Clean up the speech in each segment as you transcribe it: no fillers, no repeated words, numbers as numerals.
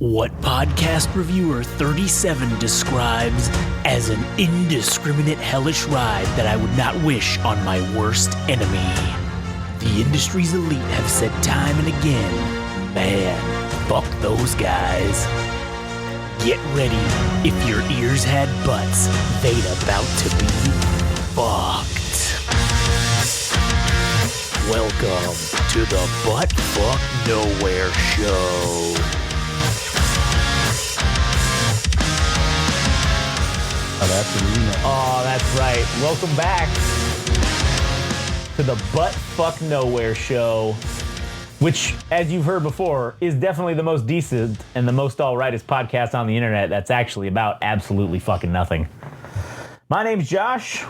What podcast reviewer 37 describes as an indiscriminate hellish ride that I would not wish on my worst enemy. The industry's elite have said time and again, man, fuck those guys. Get ready, if your ears had butts, they'd about to be fucked. Welcome to the Butt Fuck Nowhere Show. Oh, that's right. Welcome back to the Butt Fuck Nowhere Show, which, as you've heard before, is definitely the most decent and the most all-rightest podcast on the internet that's actually about absolutely fucking nothing. My name's Josh,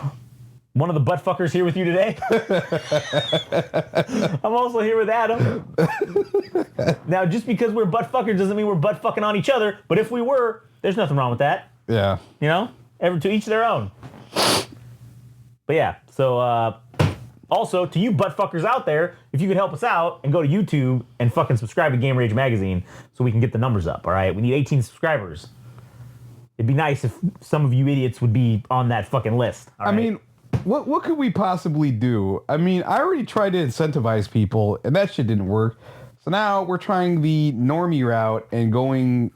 one of the butt fuckers here with you today. I'm also here with Adam. Now, just because we're butt fuckers doesn't mean we're butt fucking on each other, but if we were, there's nothing wrong with that. Yeah. You know? To each their own. But yeah, so also to you butt fuckers out there, if you could help us out and go to YouTube and fucking subscribe to Game Rage Magazine so we can get the numbers up, all right? We need 18 subscribers. It'd be nice if some of you idiots would be on that fucking list. All right? I mean, what could we possibly do? I mean, I already tried to incentivize people, and that shit didn't work. So now we're trying the normie route and going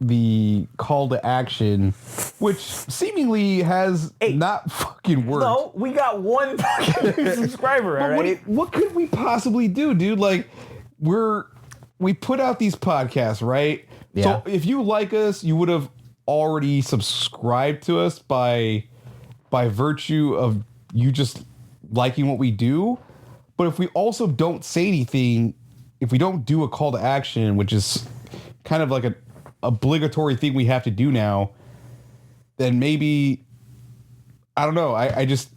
the call to action, which seemingly has not fucking worked. No, we got one fucking subscriber, all right? What could we possibly do, dude? Like, we put out these podcasts, right? Yeah. So if you like us, you would have already subscribed to us by virtue of you just liking what we do. But if we also don't say anything, if we don't do a call to action, which is kind of like an obligatory thing we have to do now, then maybe, I don't know, I just,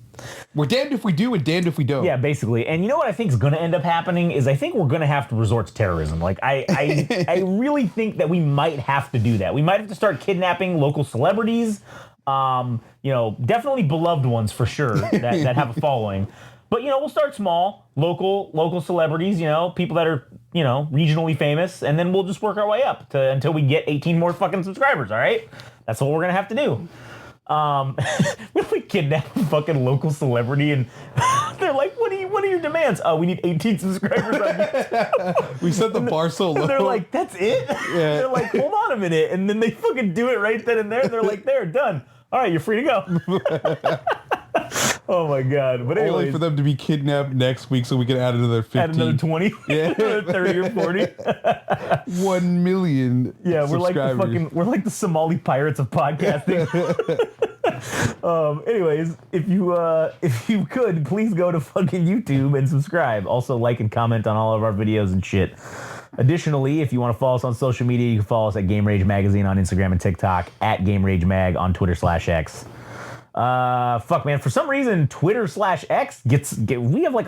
we're damned if we do and damned if we don't. Yeah, basically. And you know what I think is going to end up happening is I think we're going to have to resort to terrorism. Like, I really think that we might have to do that. We might have to start kidnapping local celebrities, definitely beloved ones for sure that have a following. But, we'll start small, local celebrities, people that are, regionally famous, and then we'll just work our way up until we get 18 more fucking subscribers, all right? That's what we're going to have to do. If we kidnap a fucking local celebrity and they're like, what are your demands? Oh, we need 18 subscribers on YouTube. We set the bar so low. They're like, that's it? Yeah. They're like, hold on a minute. And then they fucking do it right then and there. They're like, there, done. All right, you're free to go. Oh my God. But anyways, only for them to be kidnapped next week so we can add another 15. Add another 20? Yeah. 30 or 40? 1 million. Yeah, we're like the Somali pirates of podcasting. Anyways, if you could, please go to fucking YouTube and subscribe. Also like and comment on all of our videos and shit. Additionally, if you want to follow us on social media, you can follow us at Game Rage Magazine on Instagram and TikTok, at Game Rage Mag on Twitter/X. Fuck, man. For some reason, Twitter/X we have like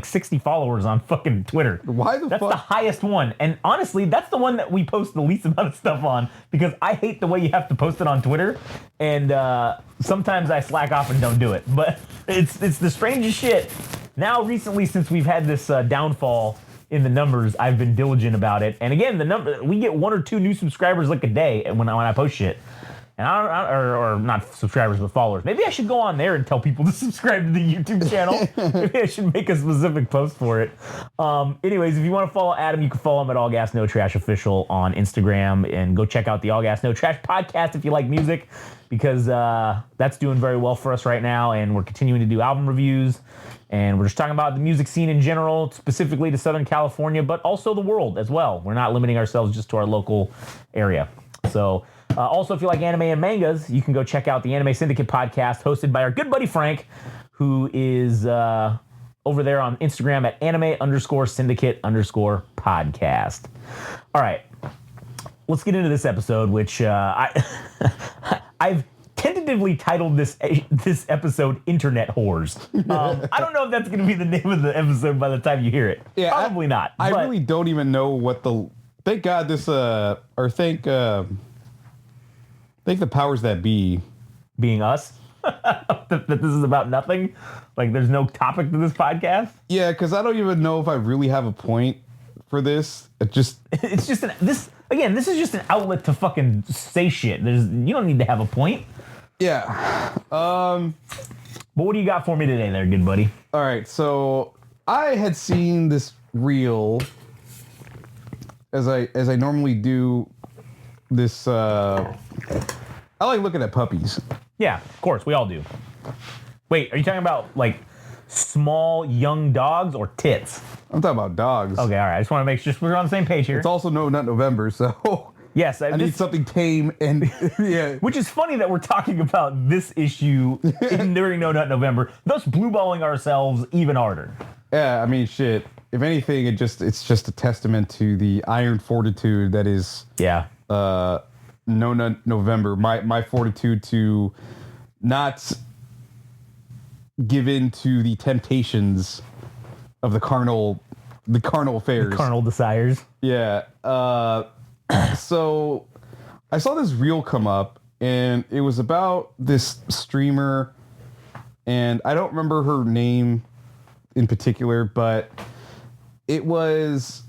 60 followers on fucking Twitter. Why the fuck? That's the highest one. And honestly, that's the one that we post the least amount of stuff on because I hate the way you have to post it on Twitter. And sometimes I slack off and don't do it. But it's the strangest shit. Now, recently, since we've had this downfall in the numbers, I've been diligent about it. And again, we get 1 or 2 new subscribers like a day when I post shit. And or not subscribers, but followers. Maybe I should go on there and tell people to subscribe to the YouTube channel. Maybe I should make a specific post for it. Anyways, if you want to follow Adam, you can follow him at All Gas No Trash Official on Instagram, and go check out the All Gas No Trash podcast if you like music, because that's doing very well for us right now, and we're continuing to do album reviews, and we're just talking about the music scene in general, specifically to Southern California, but also the world as well. We're not limiting ourselves just to our local area. So. Also, if you like anime and mangas, you can go check out the Anime Syndicate podcast hosted by our good buddy Frank, who is over there on Instagram at anime_syndicate_podcast. All right, let's get into this episode, which I've tentatively titled this episode "Internet Whores." I don't know if that's going to be the name of the episode by the time you hear it. Yeah, probably not. I really don't even know what the. Thank God this Thank the powers that be. Being us? that this is about nothing? Like there's no topic to this podcast? Yeah, because I don't even know if I really have a point for this. It just It's just this is just an outlet to fucking say shit. You don't need to have a point. yeah. But what do you got for me today there, good buddy? All right, so I had seen this reel as I normally do this I like looking at puppies. Yeah, of course, we all do. Wait, are you talking about like small young dogs or tits? I'm talking about dogs. Okay, all right. I just want to make sure we're on the same page here. It's also No Nut November, so Yes, I need something tame and yeah. Which is funny that we're talking about this issue during No Nut November, thus blueballing ourselves even harder. Yeah, I mean, shit. If anything, it's just a testament to the iron fortitude that is No Nut November. My fortitude to not give in to the temptations of the carnal affairs. Carnal desires. Yeah. So I saw this reel come up, and it was about this streamer, and I don't remember her name in particular, but it was,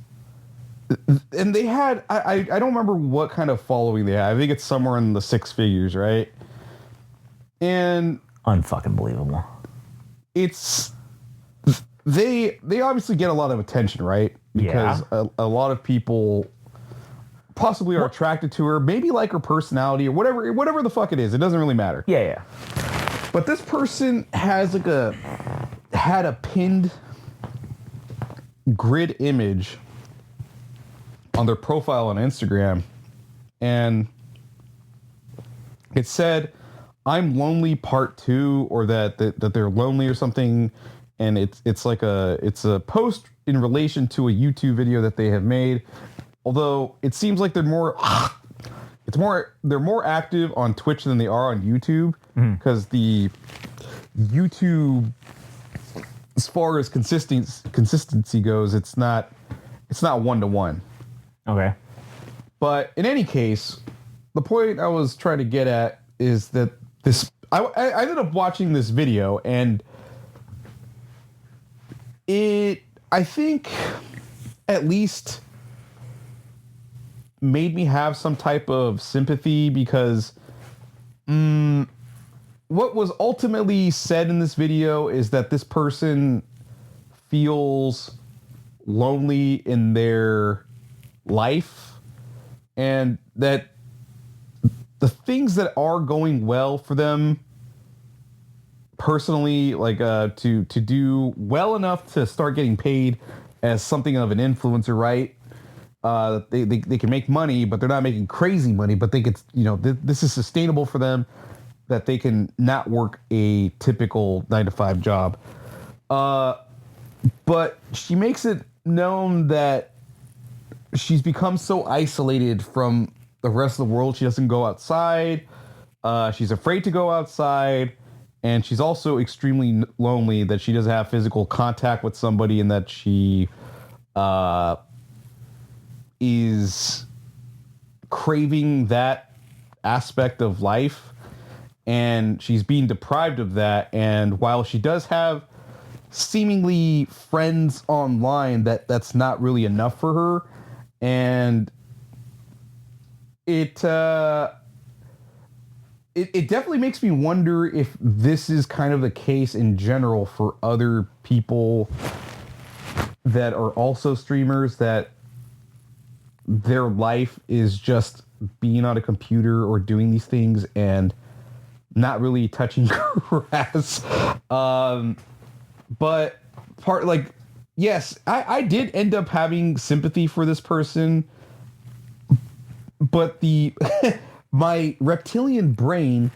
and they had, I don't remember what kind of following they had. I think it's somewhere in the six figures, right? And unfucking believable. It's, they obviously get a lot of attention, right? Because a lot of people possibly are attracted to her, maybe like her personality or whatever the fuck it is. It doesn't really matter. Yeah. But this person has had a pinned grid image on their profile on Instagram, and it said, "I'm lonely part 2," or that they're lonely or something. And it's a post in relation to a YouTube video that they have made. Although it seems like they're more active on Twitch than they are on YouTube, because the YouTube, as far as consistency goes, it's not 1-to-1. Okay. But in any case, the point I was trying to get at is that I ended up watching this video, and I think at least made me have some type of sympathy, because what was ultimately said in this video is that this person feels lonely in their life, and that the things that are going well for them personally, like to do well enough to start getting paid as something of an influencer, right? They can make money, but they're not making crazy money, but they could, this is sustainable for them, that they can not work a typical 9-to-5 job. But she makes it known that she's become so isolated from the rest of the world. She doesn't go outside. She's afraid to go outside. And she's also extremely lonely, that she doesn't have physical contact with somebody, and that she is craving that aspect of life, and she's being deprived of that. And while she does have seemingly friends online, that's not really enough for her. And it definitely makes me wonder if this is kind of the case in general for other people that are also streamers, that their life is just being on a computer or doing these things and not really touching grass. But yes, I did end up having sympathy for this person, but my reptilian brain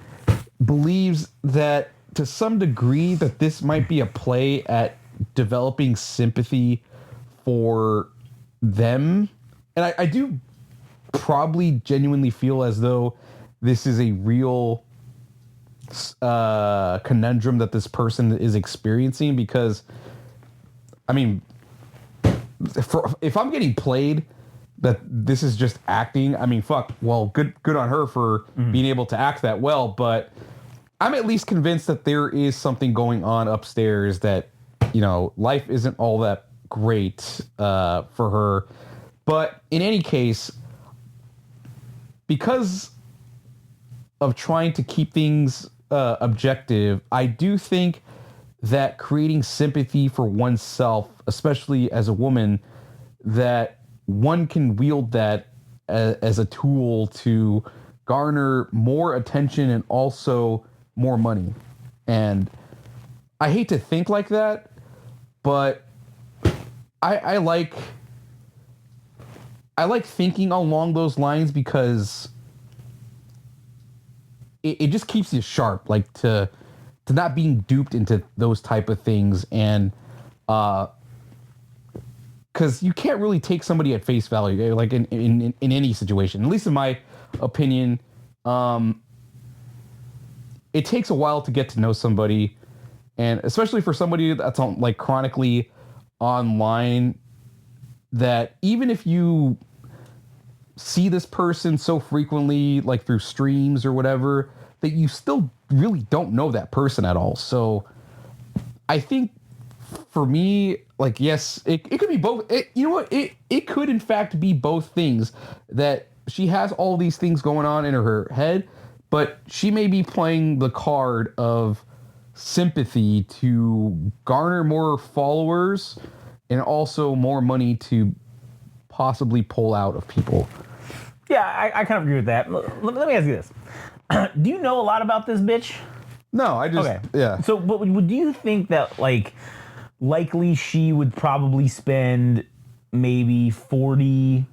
believes that to some degree that this might be a play at developing sympathy for them. And I do probably genuinely feel as though this is a real conundrum that this person is experiencing, because, I mean, if I'm getting played that this is just acting, I mean, fuck, well, good on her for being able to act that well, but I'm at least convinced that there is something going on upstairs, that, life isn't all that great for her. But in any case, because of trying to keep things objective, I do think that creating sympathy for oneself, especially as a woman, that one can wield that as a tool to garner more attention and also more money. And I hate to think like that, but I like thinking along those lines because it just keeps you sharp, like to not being duped into those type of things. And because you can't really take somebody at face value, like in any situation, at least in my opinion. It takes a while to get to know somebody, and especially for somebody that's on, like, chronically online, that even if you see this person so frequently, like through streams or whatever, that you still really don't know that person at all. So I think for me, like, yes, it could be both. You know what? It could in fact be both things, that she has all these things going on in her head, but she may be playing the card of sympathy to garner more followers and also more money to possibly pull out of people. Yeah, I kind of agree with that. Let me ask you this. Do you know a lot about this bitch? No, I just... Okay. Yeah. So, but do you think that, like, likely she would probably spend maybe 40...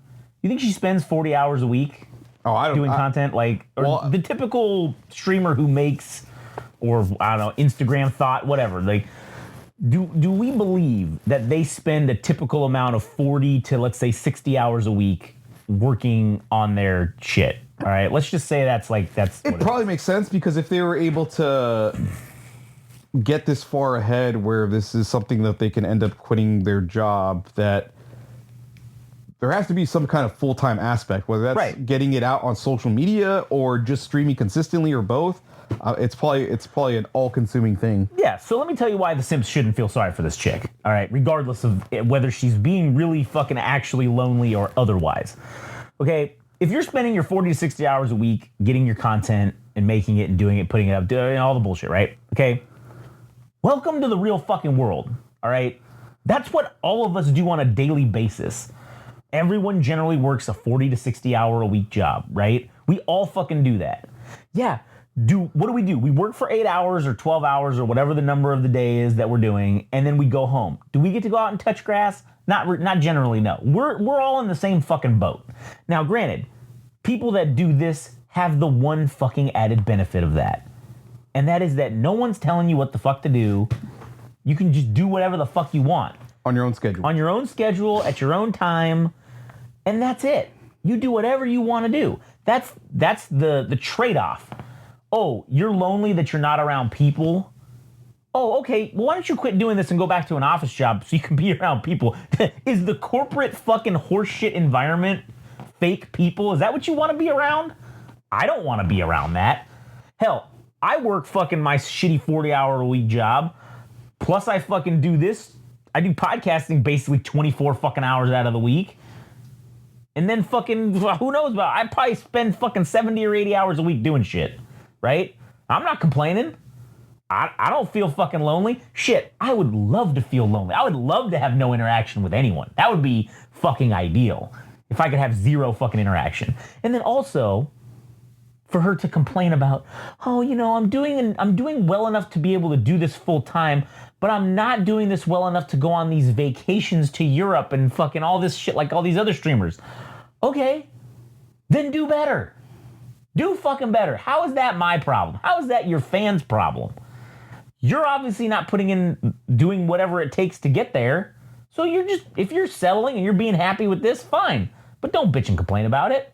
You think she spends 40 hours a week doing content? Like, or well, the typical streamer who makes, or I don't know, Instagram thought, whatever. Like, do we believe that they spend a typical amount of 40 to, let's say, 60 hours a week working on their shit? All right, let's just say that's it probably makes sense, because if they were able to get this far ahead where this is something that they can end up quitting their job, that there has to be some kind of full-time aspect, whether that's getting it out on social media or just streaming consistently or both. It's probably an all-consuming thing. Yeah, so let me tell you why the Simps shouldn't feel sorry for this chick. All right, regardless of whether she's being really fucking actually lonely or otherwise. Okay, if you're spending your 40 to 60 hours a week getting your content and making it and doing it, putting it up, doing all the bullshit, right? Okay, welcome to the real fucking world. All right, that's what all of us do on a daily basis. Everyone generally works a 40 to 60 hour a week job, right? We all fucking do that. Yeah. What do? We work for 8 hours or 12 hours or whatever the number of the day is that we're doing, and then we go home. Do we get to go out and touch grass? Not generally, no. We're all in the same fucking boat. Now, granted, people that do this have the one fucking added benefit of that. And that is that no one's telling you what the fuck to do. You can just do whatever the fuck you want. On your own schedule. On your own schedule, at your own time. And that's it. You do whatever you want to do. That's the trade-off. Oh, you're lonely that you're not around people? Oh, okay, well, why don't you quit doing this and go back to an office job so you can be around people? Is the corporate fucking horseshit environment fake people? Is that what you want to be around? I don't want to be around that. Hell, I work fucking my shitty 40-hour-a-week job, plus I fucking do this. I do podcasting basically 24 fucking hours out of the week. And then fucking, who knows about, I probably spend fucking 70 or 80 hours a week doing shit, right? I'm not complaining. I don't feel fucking lonely. Shit, I would love to feel lonely. I would love to have no interaction with anyone. That would be fucking ideal, if I could have zero fucking interaction. And then also, for her to complain about, oh, you know, I'm doing well enough to be able to do this full time, but I'm not doing this well enough to go on these vacations to Europe and fucking all this shit like all these other streamers. Okay, then do better. Do fucking better. How is that my problem? How is that your fans' problem? You're obviously not doing whatever it takes to get there. So if you're settling and you're being happy with this, fine. But don't bitch and complain about it.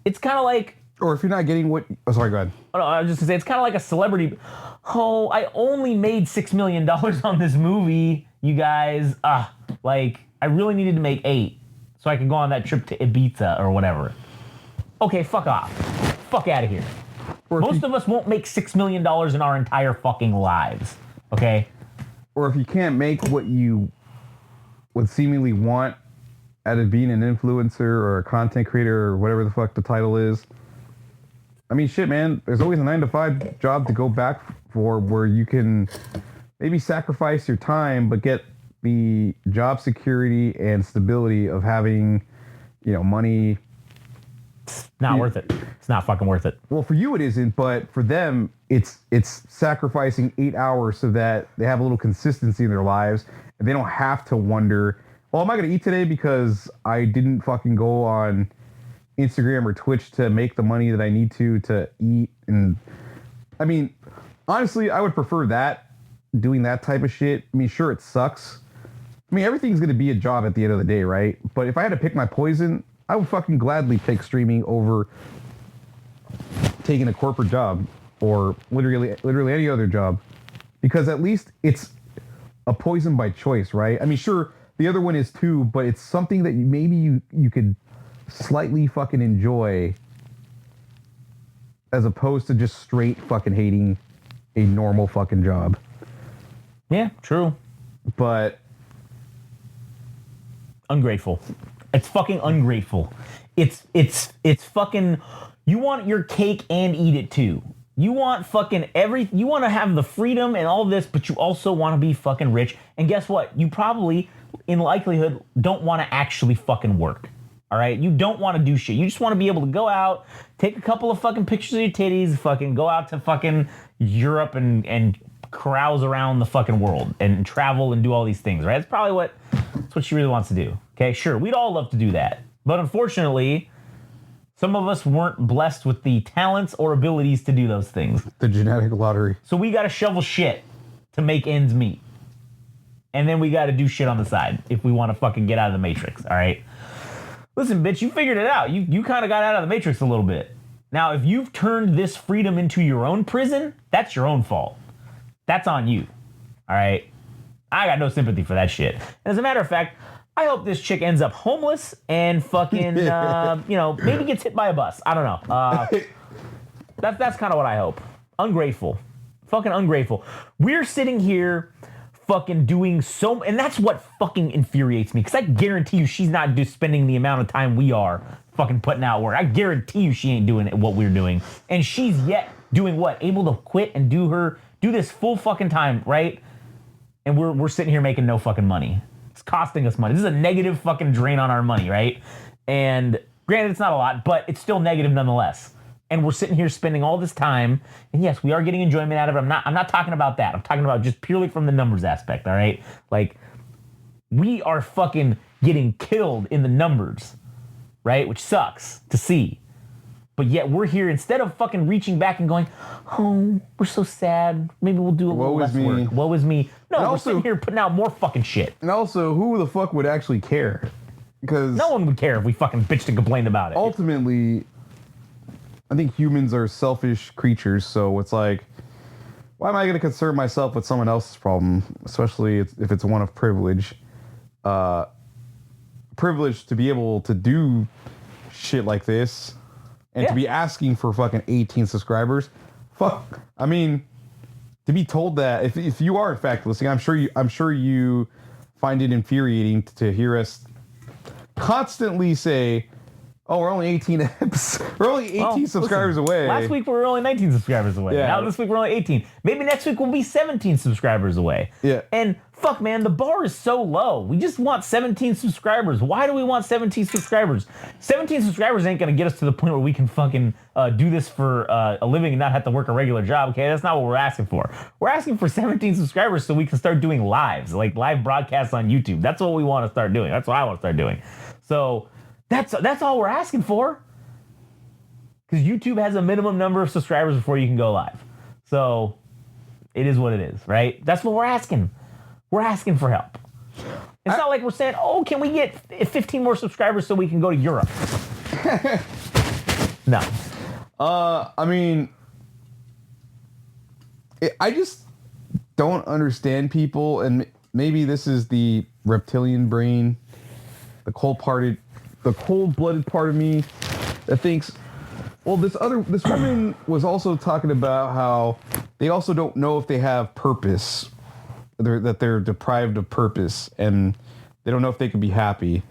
It's kind of like... Or if you're not getting what... Oh, sorry, go ahead. Oh, no, I was just going to say, it's kind of like a celebrity... Oh, I only made $6 million on this movie, you guys. I really needed to make 8 so I could go on that trip to Ibiza or whatever. Okay, fuck off. Fuck out of here. Most of us won't make $6 million in our entire fucking lives, okay? Or if you can't make what you would seemingly want out of being an influencer or a content creator or whatever the fuck the title is. I mean, shit, man, there's always a 9-to-5 job to go back for where you can maybe sacrifice your time, but get the job security and stability of having, money. Not worth it. It's not fucking worth it. Well, for you it isn't, but for them, it's sacrificing 8 hours so that they have a little consistency in their lives and they don't have to wonder, well, am I going to eat today because I didn't fucking go on Instagram or Twitch to make the money that I need to eat? And I mean, honestly, I would prefer that, doing that type of shit. I mean, sure, it sucks. I mean, everything's going to be a job at the end of the day, right? But if I had to pick my poison, I would fucking gladly pick streaming over taking a corporate job or literally any other job, because at least it's a poison by choice, right? I mean, sure, the other one is too, but it's something that you could slightly fucking enjoy as opposed to just straight fucking hating a normal fucking job. Yeah, true. But ungrateful. It's fucking ungrateful. It's fucking, you want your cake and eat it too. You want fucking you want to have the freedom and all this, but you also want to be fucking rich. And guess what? You probably, in likelihood, don't want to actually fucking work. All right? You don't want to do shit. You just want to be able to go out, take a couple of fucking pictures of your titties, fucking go out to fucking Europe and carouse around the fucking world and travel and do all these things, right? That's probably that's what she really wants to do. Okay, sure, we'd all love to do that. But unfortunately, some of us weren't blessed with the talents or abilities to do those things. The genetic lottery. So we got to shovel shit to make ends meet. And then we got to do shit on the side if we want to fucking get out of the matrix, all right? Listen, bitch, you figured it out. You kind of got out of the matrix a little bit. Now, if you've turned this freedom into your own prison, that's your own fault. That's on you, all right? I got no sympathy for that shit. And as a matter of fact, I hope this chick ends up homeless and fucking, maybe gets hit by a bus. I don't know. That's kind of what I hope. Ungrateful. Fucking ungrateful. We're sitting here fucking doing and that's what fucking infuriates me, because I guarantee you she's not just spending the amount of time we are fucking putting out work. I guarantee you she ain't doing what we're doing. And she's yet doing what? Able to quit and do this full fucking time, right? And we're sitting here making no fucking money. It's costing us money. This is a negative fucking drain on our money, right? And granted, it's not a lot, but it's still negative nonetheless. And we're sitting here spending all this time, and yes, we are getting enjoyment out of it. I'm not talking about that. I'm talking about just purely from the numbers aspect, all right? Like, we are fucking getting killed in the numbers, right? Which sucks to see. But yet we're here, instead of fucking reaching back and going, oh, we're so sad. Maybe we'll do a little less work. Woe is me. No, we're sitting here putting out more fucking shit. And also, who the fuck would actually care? Because no one would care if we fucking bitched and complained about it. Ultimately, I think humans are selfish creatures, so it's like, why am I going to concern myself with someone else's problem, especially if it's one of privilege? Privilege to be able to do shit like this. And to be asking for fucking 18 subscribers, fuck. I mean, to be told that if you are in fact listening, I'm sure you find it infuriating to hear us constantly say, "Oh, we're only 18 we're only 18 subscribers away." Last week we were only 19 subscribers away. Yeah. Now this week we're only 18. Maybe next week we'll be 17 subscribers away. Yeah. And fuck, man, the bar is so low. We just want 17 subscribers. Why do we want 17 subscribers? 17 subscribers ain't gonna get us to the point where we can fucking do this for a living and not have to work a regular job. Okay, that's not what we're asking for. We're asking for 17 subscribers so we can start doing lives, like live broadcasts on YouTube. That's what we want to start doing. That's what I want to start doing. So that's all we're asking for. Because YouTube has a minimum number of subscribers before you can go live. So it is what it is, right? That's what we're asking. We're asking for help. It's not like we're saying, oh, can we get 15 more subscribers so we can go to Europe? No. I mean, I just don't understand people, and maybe this is the reptilian brain, the cold-blooded part of me that thinks, well, this woman was also talking about how they also don't know if they have purpose, that they're deprived of purpose, and They don't know if they can be happy.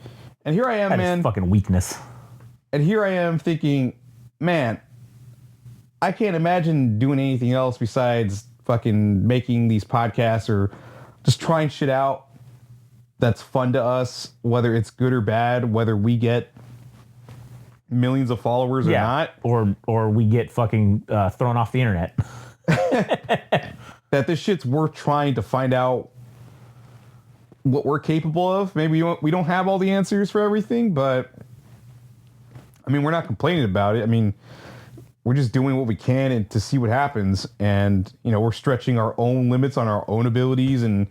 And here I am, That man. is fucking weakness. And here I am thinking, man, I can't imagine doing anything else besides fucking making these podcasts or just trying shit out that's fun to us, whether it's good or bad, whether we get millions of followers or not. Or we get fucking thrown off the internet. That this shit's worth trying to find out what we're capable of. Maybe we don't have all the answers for everything, but I mean, we're not complaining about it. I mean, we're just doing what we can and to see what happens. And, you know, we're stretching our own limits on our own abilities and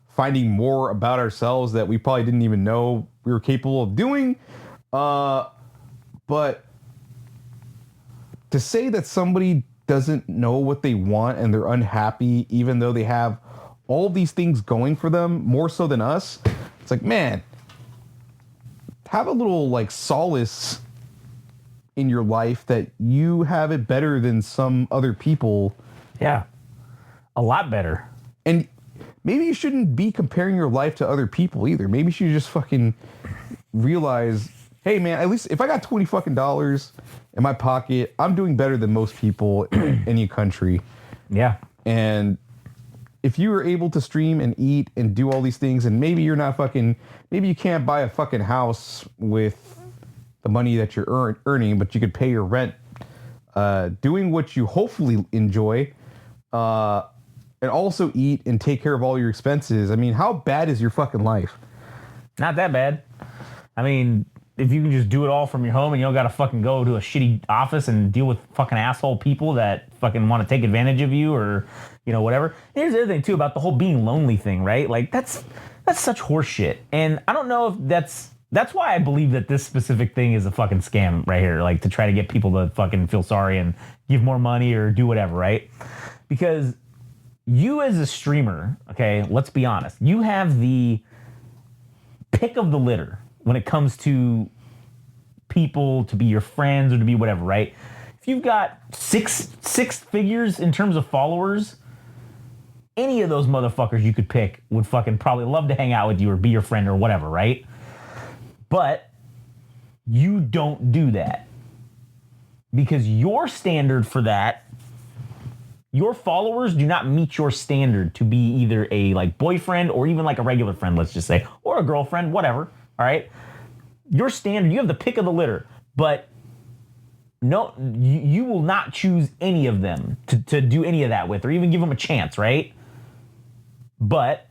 finding more about ourselves that we probably didn't even know we were capable of doing. But to say that somebody doesn't know what they want and they're unhappy, even though they have all these things going for them, more so than us, it's like, man, have a little like solace in your life that you have it better than some other people. Yeah. A lot better. And maybe you shouldn't be comparing your life to other people either. Maybe you should just fucking realize, hey man, at least if I got $20 fucking in my pocket, I'm doing better than most people in any country. Yeah. And if you were able to stream and eat and do all these things, and maybe you're not fucking, maybe you can't buy a fucking house with the money that you're earning, but you could pay your rent, doing what you hopefully enjoy, and also eat and take care of all your expenses. I mean, how bad is your fucking life? Not that bad. I mean, if you can just do it all from your home and you don't got to fucking go to a shitty office and deal with fucking asshole people that fucking want to take advantage of you or, you know, whatever. Here's the other thing too about the whole being lonely thing, right? Like that's such horse shit. And I don't know if that's why I believe that this specific thing is a fucking scam right here. Like to try to get people to fucking feel sorry and give more money or do whatever, right? Because you as a streamer, okay, let's be honest, you have the pick of the litter when it comes to people to be your friends or to be whatever, right? If you've got six figures in terms of followers, any of those motherfuckers you could pick would fucking probably love to hang out with you or be your friend or whatever, right? But you don't do that because your standard for that, your followers do not meet your standard to be either a like boyfriend or even like a regular friend, let's just say, or a girlfriend, whatever. All right. Your standard, you have the pick of the litter, but no, you will not choose any of them to do any of that with or even give them a chance, right? But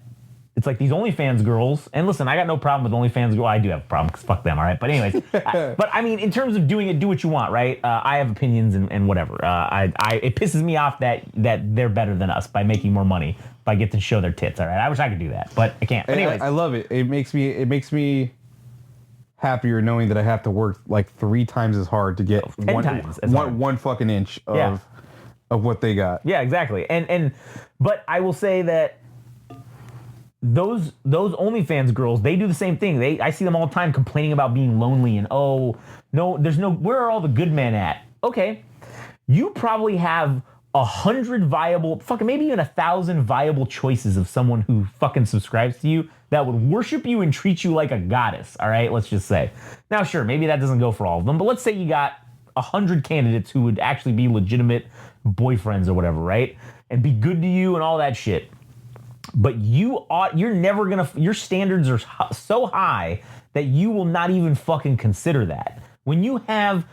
it's like these OnlyFans girls, and listen, I got no problem with OnlyFans girls. I do have a problem because fuck them, all right? But anyways, but I mean, in terms of doing it, do what you want, right? I have opinions and whatever. It pisses me off that they're better than us by making more money by getting to show their tits, all right? I wish I could do that, but I can't. But anyways. I love it. It makes me happier knowing that I have to work like 3 times as hard to get 10 times as hard. one fucking inch of what they got. Yeah, exactly. But I will say that those OnlyFans girls, they do the same thing. I see them all the time complaining about being lonely and where are all the good men at? Okay, you probably have 100 viable, fucking maybe even 1,000 viable choices of someone who fucking subscribes to you that would worship you and treat you like a goddess. All right, let's just say. Now, sure, maybe that doesn't go for all of them, but let's say you got 100 candidates who would actually be legitimate boyfriends or whatever, right? And be good to you and all that shit. But you're never gonna, your standards are so high that you will not even fucking consider that. When you have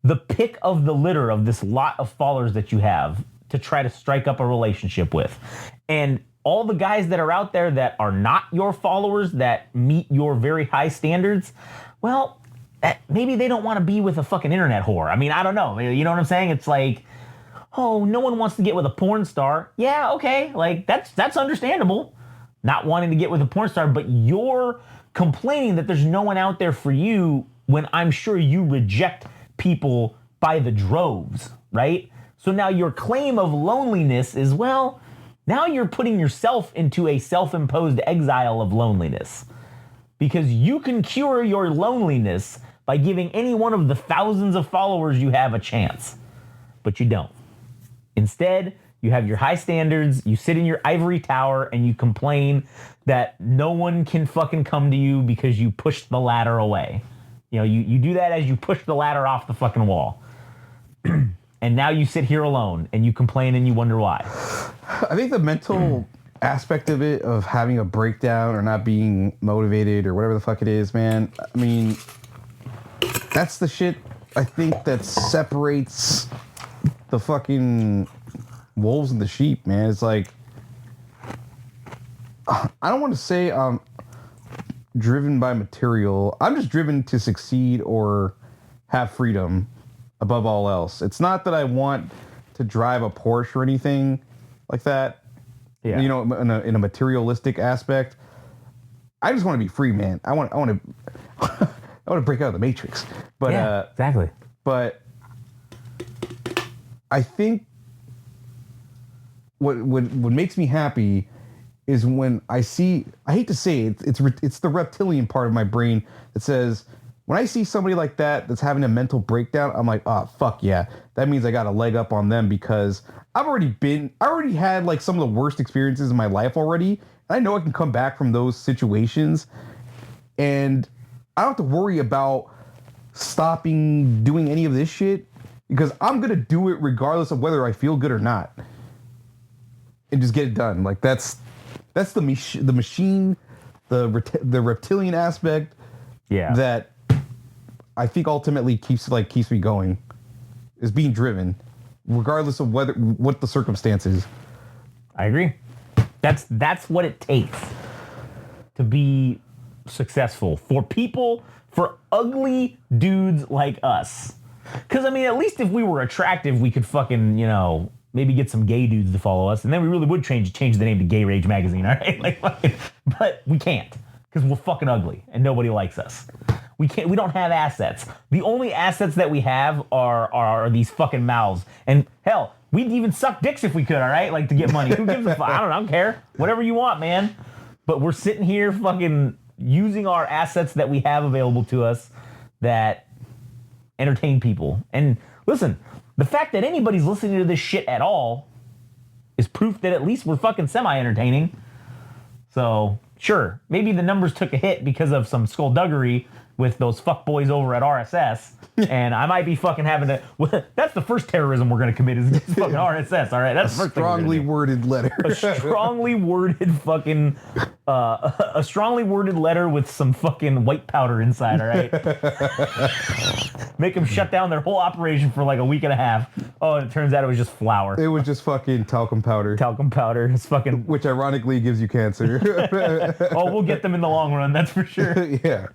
the pick of the litter of this lot of followers that you have to try to strike up a relationship with, and all the guys that are out there that are not your followers that meet your very high standards, well, maybe they don't want to be with a fucking internet whore. I mean, I don't know. You know what I'm saying? It's like, oh, no one wants to get with a porn star. Yeah, okay, like that's understandable. Not wanting to get with a porn star, but you're complaining that there's no one out there for you when I'm sure you reject people by the droves, right? So now your claim of loneliness is, well, now you're putting yourself into a self-imposed exile of loneliness because you can cure your loneliness by giving any one of the thousands of followers you have a chance, but you don't. Instead, You have your high standards, you sit in your ivory tower, and you complain that no one can fucking come to you because you pushed the ladder away. You know, you do that as you push the ladder off the fucking wall. And now you sit here alone, and you complain and you wonder why. I think the mental aspect of it, of having a breakdown or not being motivated or whatever the fuck it is, man, I mean, that's the shit I think that separates the fucking wolves and the sheep, man. It's like, I don't want to say I'm driven by material. I'm just driven to succeed or have freedom above all else. It's not that I want to drive a Porsche or anything like that. Yeah. You know, in a materialistic aspect. I just want to be free, man. I want to I want to break out of the matrix. But yeah, exactly. But I think what makes me happy is when I see, I hate to say it, it's the reptilian part of my brain that says, when I see somebody like that that's having a mental breakdown, I'm like, oh, fuck yeah. That means I got a leg up on them, because I already had like some of the worst experiences in my life already. And I know I can come back from those situations, and I don't have to worry about stopping doing any of this shit, because I'm going to do it regardless of whether I feel good or not. And just get it done. Like that's the machine, the reptilian aspect. Yeah. That I think ultimately keeps me going, is being driven, regardless of what the circumstances. I agree. That's what it takes to be successful for ugly dudes like us. Because I mean, at least if we were attractive, we could fucking, you know, maybe get some gay dudes to follow us, and then we really would change the name to Gay Rage Magazine, all right? Like, but we can't, because we're fucking ugly and nobody likes us. We don't have assets. The only assets that we have are these fucking mouths. And hell, we'd even suck dicks if we could, all right? Like, to get money. Who gives a fuck? I don't care. Whatever you want, man. But we're sitting here fucking using our assets that we have available to us that entertain people. And listen, the fact that anybody's listening to this shit at all is proof that at least we're fucking semi-entertaining. So, sure, maybe the numbers took a hit because of some skullduggery with those fuckboys over at RSS, and I might be fucking having to... That's the first terrorism we're going to commit, is against fucking RSS, all right? That's the first strongly worded letter. A strongly worded fucking... a strongly worded letter with some fucking white powder inside, all right? Make them shut down their whole operation for like a week and a half. Oh, and it turns out it was just flour. It was just fucking talcum powder. Talcum powder. It's fucking... Which ironically gives you cancer. Oh, we'll get them in the long run, that's for sure. Yeah.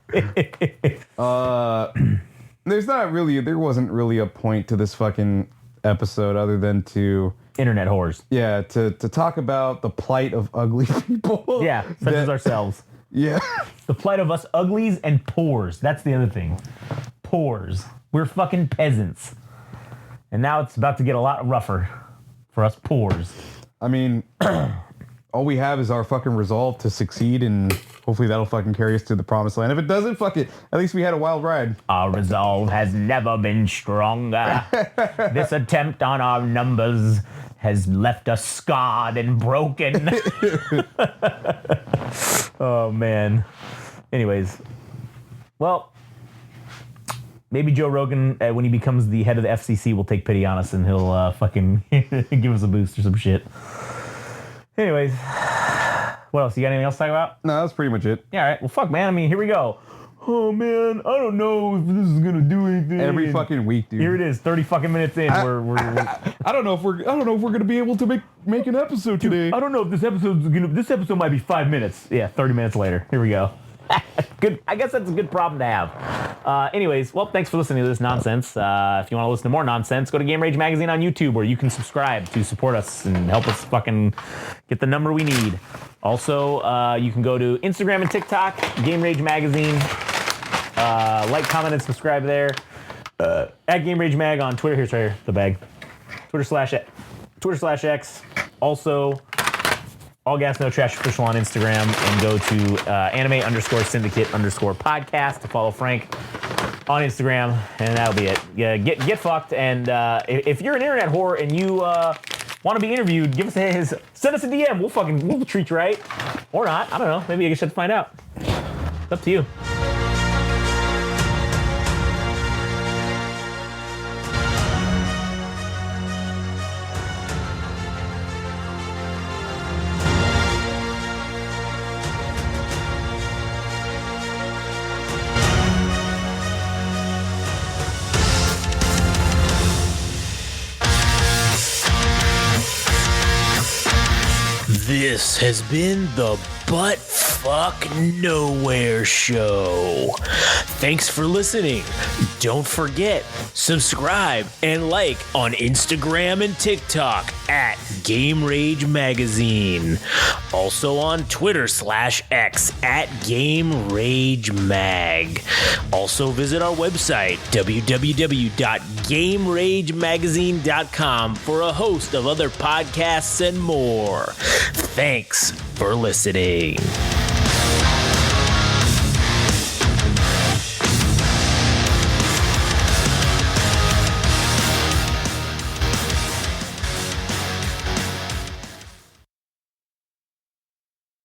There wasn't really a point to this fucking episode other than to... Internet whores. Yeah, to talk about the plight of ugly people. Yeah, such as ourselves. Yeah. The plight of us uglies and poors. That's the other thing. Poors. We're fucking peasants. And now it's about to get a lot rougher for us poors. I mean, all we have is our fucking resolve to succeed, and hopefully that'll fucking carry us to the promised land. If it doesn't, fuck it. At least we had a wild ride. Our resolve has never been stronger. This attempt on our numbers has left us scarred and broken. Oh, man. Anyways. Well, maybe Joe Rogan, when he becomes the head of the FCC, will take pity on us, and he'll fucking give us a boost or some shit. Anyways. What else? You got anything else to talk about? No, that's pretty much it. Yeah, all right. Well, fuck, man. I mean, here we go. Oh, man, I don't know if this is going to do anything. Every fucking week, dude. Here it is, 30 fucking minutes in. I don't know if we're going to be able to make an episode today. I don't know if this episode might be 5 minutes. Yeah, 30 minutes later. Here we go. Good. I guess that's a good problem to have. Anyways, well, thanks for listening to this nonsense. If you want to listen to more nonsense, go to Game Rage Magazine on YouTube, where you can subscribe to support us and help us fucking get the number we need. Also, you can go to Instagram and TikTok, Game Rage Magazine. Like, comment, and subscribe there. At Game Rage Mag on Twitter. Here's right here, the bag. Twitter/X. Also, All Gas No Trash Official on Instagram, and go to anime_syndicate_podcast to follow Frank on Instagram, and that'll be it. Yeah, get fucked, and if you're an internet whore and want to be interviewed, send us a DM. We'll treat you right. Or not. I don't know. Maybe I guess you have to find out. It's up to you. This has been the Butt Fuck Nowhere Show. Thanks for listening. Don't forget, subscribe and like on Instagram and TikTok at Game Rage Magazine. Also on Twitter/X at Game Rage Mag. Also visit our website, www.GameRageMagazine.com, for a host of other podcasts and more. Thanks for listening.